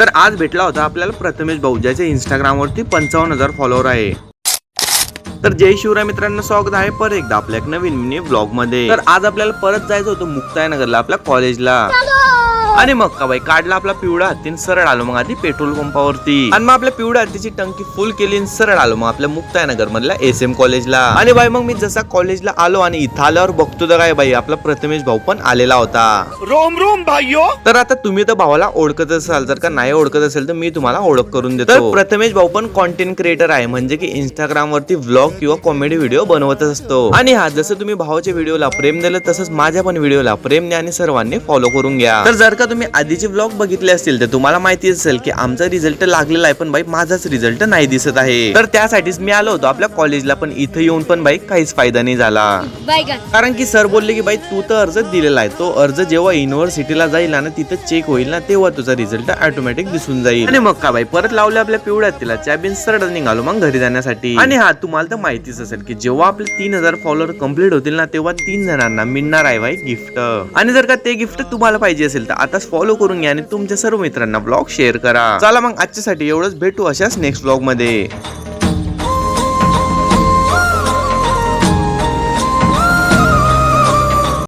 तर आज भेटला होता आपल्याला प्रथमेश भाऊ, ज्याचे इंस्टाग्राम वरती 55,000 फॉलोअर आहे। तर जय शिवराय मित्रांनो, स्वागत आहे परत एकदा आपल्या एक नवीन मिनी व्लॉग मध्ये। तर आज आपल्याला परत जायचं होतं मुक्ताईनगरला आपल्या कॉलेजला, आणि मग का बाई काढला आपला पिवळा हत्तीन सरळ आलो मग आधी पेट्रोल पंपावरती, आणि मग आपल्या पिवळ्या हत्तीची टंकी फुल केली आणि सरळ आलो मग आपल्या मुक्ताईनगर मधल्या SM कॉलेजला। आणि बाई मग मी जसा कॉलेजला आलो आणि इथं आल्यावर बघतो तर काय बाई आपला प्रथमेश भाऊ पण आलेला होता। रोम रोम भाईयो। तर आता तुम्ही तर भावाला ओळखत असाल, जर का नाही ओळखत असेल तर मी तुम्हाला ओळख करून देतो। तर प्रथमेश भाऊ पण कॉन्टेंट क्रिएटर आहे, म्हणजे की इंस्टाग्राम वरती व्लॉग किंवा कॉमेडी व्हिडिओ बनवत असतो। आणि हा जसं तुम्ही भावाच्या व्हिडिओला प्रेम दिलं तसंच माझ्या पण व्हिडिओला प्रेम द्या आणि सर्वांनी फॉलो करून घ्या। तर जर का तुम्ही आधीचे व्लॉग बघितले असतील तर तुम्हाला माहिती असेल की आमचा रिझल्ट लागलेला आहे, पण बाई माझाच रिझल्ट नाही दिसत आहे। तर त्यासाठीच मी आलो होतो आपल्या कॉलेजला, पण इथं येऊन पण बाई काहीच फायदा नाही झाला, कारण की सर बोलले की बाई तू तर अर्ज दिलेला आहे, तो अर्ज जेव्हा युनिव्हर्सिटीला जाईल ना तिथं चेक होईल ना तेव्हा तुझा रिझल्ट ऑटोमॅटिक दिसून जाईल। आणि मग का बाई परत लावले आपल्या पिवळ्या तिला चाबीन सरळ निघालो मग घरी जाण्यासाठी। आणि हा तुम्हाला तर माहितीच असेल की जेव्हा आपले 3,000 फॉलोअर कंप्लीट होतील ना तेव्हा 3 जणांना मिळणार आहे बाई गिफ्ट। आणि जर का ते गिफ्ट तुम्हाला पाहिजे असेल तर आताच फॉलो करून घ्या आणि तुमच्या सर्व मित्रांना ब्लॉग शेअर करा। चला मग आजच्यासाठी एवढंच, भेटू अशाच नेक्स्ट ब्लॉग मध्ये।